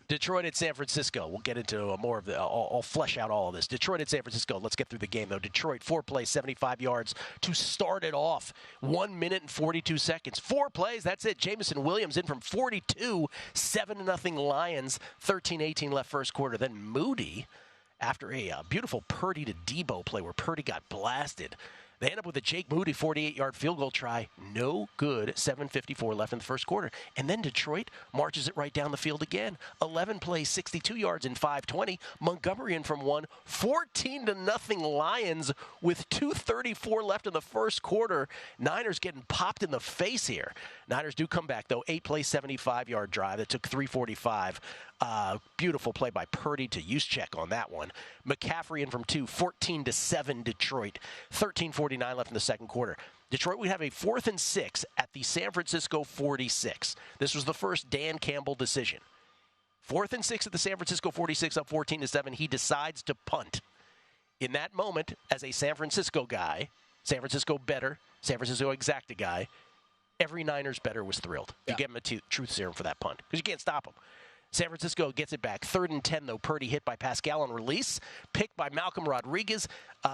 Detroit at San Francisco. We'll get into more of the. I'll flesh out all of this. Detroit at San Francisco. Let's get through the game, though. Detroit, 4 plays, 75 yards to start it off. 1 minute and 42 seconds. 4 plays, that's it. Jamison Williams in from 42. 7-0 Lions. 13-18 left first quarter. Then Moody, after a beautiful Purdy to Debo play where Purdy got blasted, they end up with a Jake Moody 48-yard field goal try. No good. 7:54 left in the first quarter. And then Detroit marches it right down the field again. 11 plays, 62 yards in 5:20. Montgomery in from 1. 14-0 Lions with 2:34 left in the first quarter. Niners getting popped in the face here. Niners do come back, though. 8 plays, 75-yard drive. That took 3:45. Beautiful play by Purdy to Juszczyk on that one. McCaffrey in from 2, 14-7 Detroit. 13:49 left in the second quarter. Detroit would have a 4th and 6 at the San Francisco 46. This was the first Dan Campbell decision. 4th and 6 at the San Francisco 46, up 14-7. He decides to punt. In that moment, as a San Francisco guy, San Francisco better, San Francisco exacta guy, every Niners better was thrilled. You give him a truth serum for that punt because you can't stop him. San Francisco gets it back. 3rd and 10, though. Purdy hit by Pascal on release. Picked by Malcolm Rodriguez.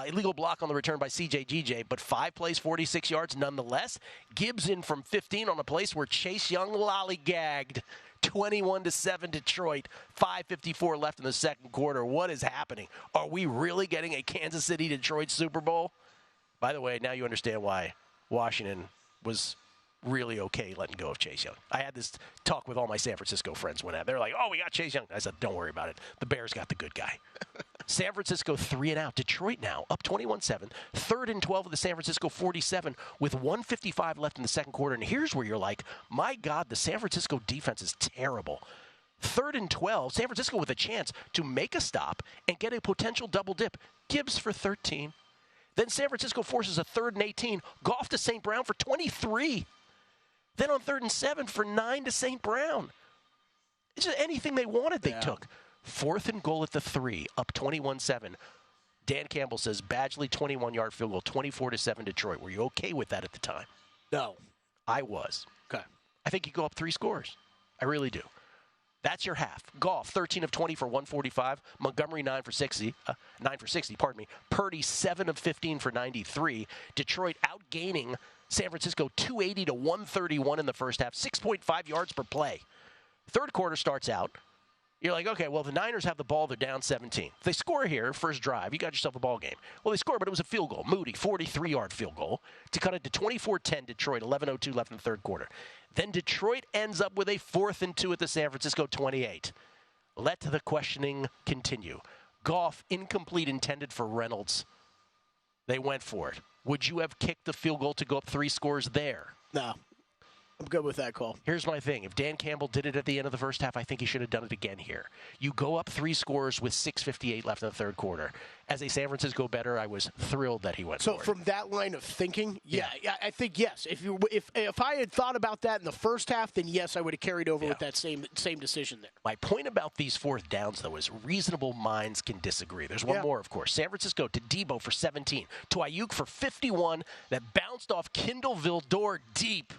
Illegal block on the return by C.J. G.J., but 5 plays, 46 yards nonetheless. Gibbs in from 15 on a place where Chase Young lollygagged. 21-7 Detroit. 5:54 left in the second quarter. What is happening? Are we really getting a Kansas City-Detroit Super Bowl? By the way, now you understand why Washington was really okay letting go of Chase Young. I had this talk with all my San Francisco friends when they're like, oh, we got Chase Young. I said, don't worry about it. The Bears got the good guy. San Francisco 3 and out. Detroit now up 21-7. 3rd and 12 of the San Francisco 47 with 1:55 left in the second quarter. And here's where you're like, my God, the San Francisco defense is terrible. 3rd and 12, San Francisco with a chance to make a stop and get a potential double dip. Gibbs for 13. Then San Francisco forces a 3rd and 18. Goff to St. Brown for 23. Then on 3rd and 7 for 9 to St. Brown. It's just anything they wanted, they took. 4th and goal at the 3, up 21-7. Dan Campbell says, Badgley 21-yard field goal, 24-7 Detroit. Were you okay with that at the time? No. I was. Okay. I think you go up 3 scores. I really do. That's your half. Goff, 13 of 20 for 145. Montgomery, 9 for 60. Purdy, 7 of 15 for 93. Detroit outgaining San Francisco 280 to 131 in the first half. 6.5 yards per play. Third quarter starts out. You're like, okay, well, the Niners have the ball. They're down 17. If they score here, first drive, you got yourself a ball game. Well, they scored, but it was a field goal. Moody, 43-yard field goal to cut it to 24-10 Detroit, 11:02 left in the third quarter. Then Detroit ends up with a 4th and 2 at the San Francisco 28. Let the questioning continue. Goff, incomplete, intended for Reynolds. They went for it. Would you have kicked the field goal to go up 3 scores there? No. I'm good with that call. Here's my thing. If Dan Campbell did it at the end of the first half, I think he should have done it again here. You go up 3 scores with 6:58 left in the third quarter. As a San Francisco bettor, I was thrilled that he went for it. So from that line of thinking, yeah, I think yes. If I had thought about that in the first half, then yes, I would have carried over with that same decision there. My point about these 4th downs, though, is reasonable minds can disagree. There's one more, of course. San Francisco to Debo for 17, to Ayuk for 51, that bounced off Kindle Vildor deep.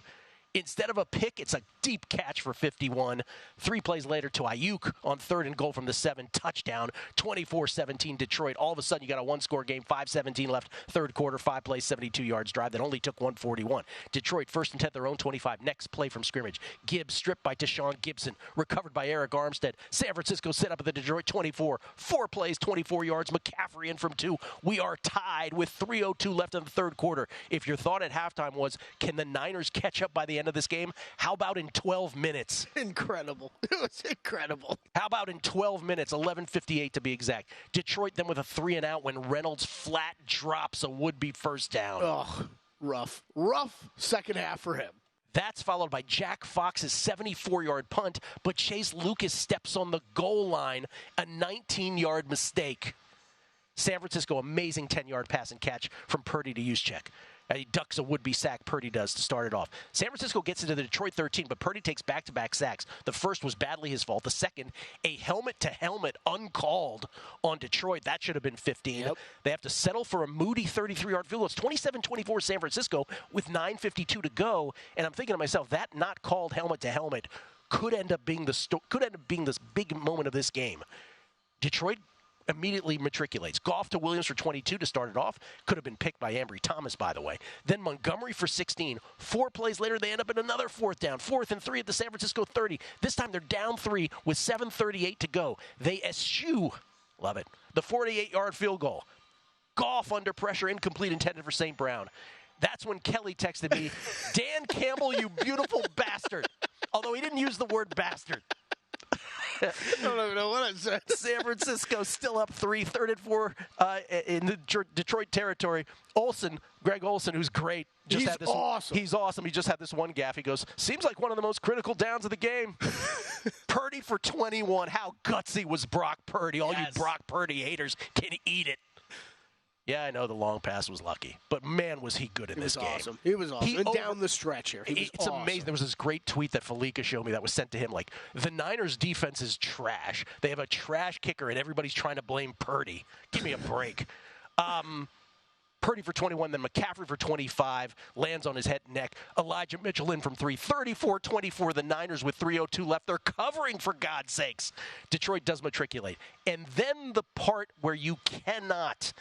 Instead of a pick, it's a deep catch for 51. 3 plays later to Ayuk on 3rd and goal from the 7, touchdown, 24-17 Detroit. All of a sudden, you got a 1-score game, 5:17 left, third quarter, 5 plays, 72 yards drive that only took 141. Detroit 1st and 10, their own 25. Next play from scrimmage. Gibbs stripped by Deshaun Gibson, recovered by Eric Armstead. San Francisco set up at the Detroit 24. 4 plays, 24 yards. McCaffrey in from 2. We are tied with 3:02 left in the third quarter. If your thought at halftime was, can the Niners catch up by the end of this game? How about in 12 minutes? Incredible. It was incredible. How about in 12 minutes, 11:58 to be exact. Detroit then with a 3 and out when Reynolds flat drops a would-be first down. Oh, rough. Rough second half for him. That's followed by Jack Fox's 74-yard punt, but Chase Lucas steps on the goal line, a 19-yard mistake. San Francisco, amazing 10-yard pass and catch from Purdy to Juszczyk. He ducks a would-be sack, Purdy does, to start it off. San Francisco gets into the Detroit 13, but Purdy takes back-to-back sacks. The first was badly his fault. The second, a helmet-to-helmet uncalled on Detroit. That should have been 15. Yep. They have to settle for a Moody 33-yard field goal. It's 27-24 San Francisco with 9:52 to go. And I'm thinking to myself, that not called helmet-to-helmet could end up being this big moment of this game. Detroit immediately matriculates. Goff to Williams for 22 to start it off. Could have been picked by Ambry Thomas, by the way. Then Montgomery for 16. 4 plays later, they end up in another 4th down. 4th and 3 at the San Francisco 30. This time they're down 3 with 7:38 to go. They eschew, love it, the 48-yard field goal. Goff under pressure, incomplete, intended for St. Brown. That's when Kelly texted me, Dan Campbell, you beautiful bastard. Although he didn't use the word bastard. I don't even know what I said. San Francisco still up 3, 3rd and 4 in the Detroit territory. Greg Olsen, who's great. Awesome. He's awesome. He just had this one gaffe. He goes, seems like one of the most critical downs of the game. Purdy for 21. How gutsy was Brock Purdy? All you Brock Purdy haters can eat it. Yeah, I know the long pass was lucky, but man, was he good in this game. Awesome. He was awesome. Down the stretch here. It's amazing. There was this great tweet that Felica showed me that was sent to him, like, the Niners' defense is trash. They have a trash kicker, and everybody's trying to blame Purdy. Give me a break. Purdy for 21, then McCaffrey for 25, lands on his head and neck. Elijah Mitchell in from 3, 34-24. The Niners with 3:02 left. They're covering, for God's sakes. Detroit does matriculate. And then the part where you cannot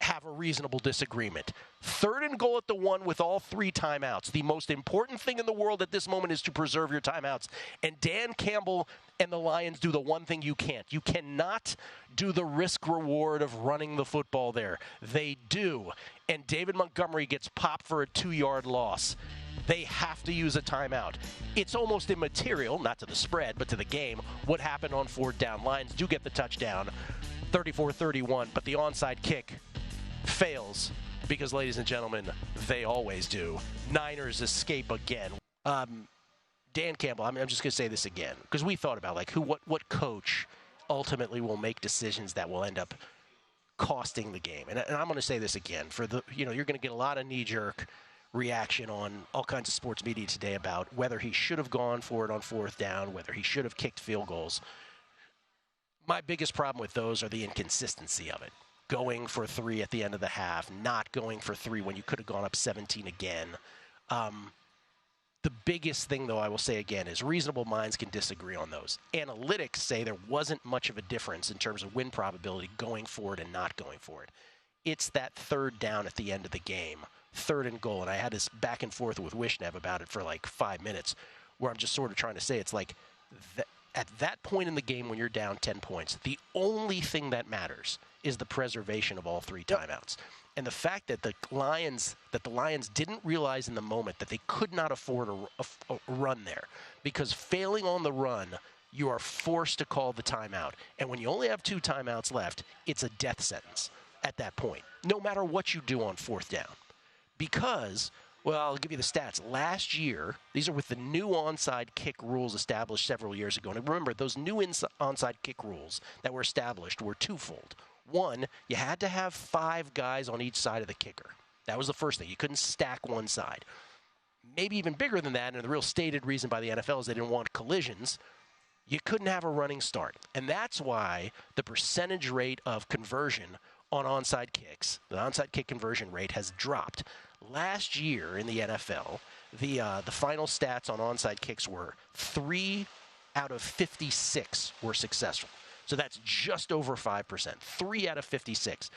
have a reasonable disagreement. 3rd and goal at the 1 with all 3 timeouts. The most important thing in the world at this moment is to preserve your timeouts. And Dan Campbell and the Lions do the one thing you can't. You cannot do the risk-reward of running the football there. They do. And David Montgomery gets popped for a 2-yard loss. They have to use a timeout. It's almost immaterial, not to the spread, but to the game, what happened on 4th down. Lions do get the touchdown, 34-31, but the onside kick fails because, ladies and gentlemen, they always do. Niners escape again. Dan Campbell, I'm just going to say this again because we thought about what coach ultimately will make decisions that will end up costing the game. And I'm going to say this again you're going to get a lot of knee-jerk reaction on all kinds of sports media today about whether he should have gone for it on 4th down, whether he should have kicked field goals. My biggest problem with those are the inconsistency of it. Going for 3 at the end of the half, not going for 3 when you could have gone up 17 again. The biggest thing, though, I will say again, is reasonable minds can disagree on those. Analytics say there wasn't much of a difference in terms of win probability going for it and not going for it. It's that 3rd down at the end of the game, 3rd and goal, and I had this back and forth with Wishnev about it for like 5 minutes, where I'm just sort of trying to say it's like at that point in the game when you're down 10 points, the only thing that matters is the preservation of all 3 timeouts. And the fact that the Lions didn't realize in the moment that they could not afford a run there, because failing on the run, you are forced to call the timeout. And when you only have 2 timeouts left, it's a death sentence at that point, no matter what you do on 4th down. Because, well, I'll give you the stats. Last year, these are with the new onside kick rules established several years ago. And remember, those new onside kick rules that were established were twofold. One, you had to have 5 guys on each side of the kicker. That was the first thing. You couldn't stack one side. Maybe even bigger than that, and the real stated reason by the NFL is they didn't want collisions, you couldn't have a running start. And that's why the percentage rate of conversion on onside kicks, the onside kick conversion rate has dropped. Last year in the NFL, the final stats on onside kicks were 3 out of 56 were successful. So that's just over 5%, 3 out of 56.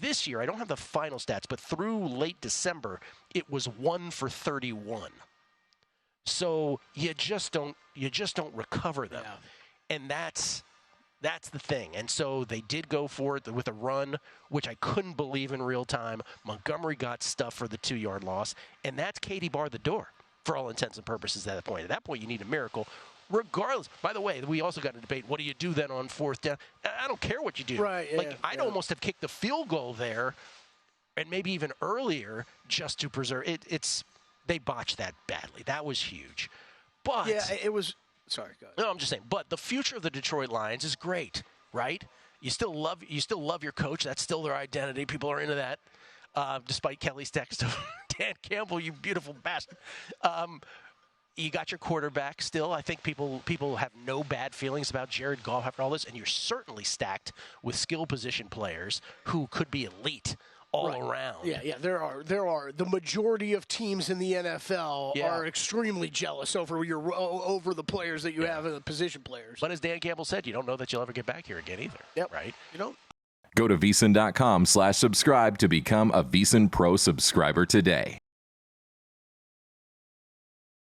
This year, I don't have the final stats, but through late December, it was 1 for 31. So you just don't recover them. Yeah. And that's the thing. And so they did go for it with a run, which I couldn't believe in real time. Montgomery got stuffed for the 2-yard loss, and that's Katie barred the door for all intents and purposes at that point. At that point, you need a miracle. Regardless, by the way, we also got to debate, what do you do then on 4th down? I don't care what you do. Right, yeah, I'd almost have kicked the field goal there and maybe even earlier just to preserve it. They botched that badly. That was huge. But yeah, it was. Sorry, go ahead. No, I'm just saying. But the future of the Detroit Lions is great, right? You still love your coach. That's still their identity. People are into that, despite Kelly's text of Dan Campbell, you beautiful bastard. You got your quarterback still. I think people have no bad feelings about Jared Goff after all this, and you're certainly stacked with skill position players who could be elite all around. Yeah, there are. The majority of teams in the NFL are extremely jealous over the players that you have in the position players. But as Dan Campbell said, you don't know that you'll ever get back here again either. Yep. Right? You don't. Go to VSiN.com/subscribe to become a VSiN Pro subscriber today.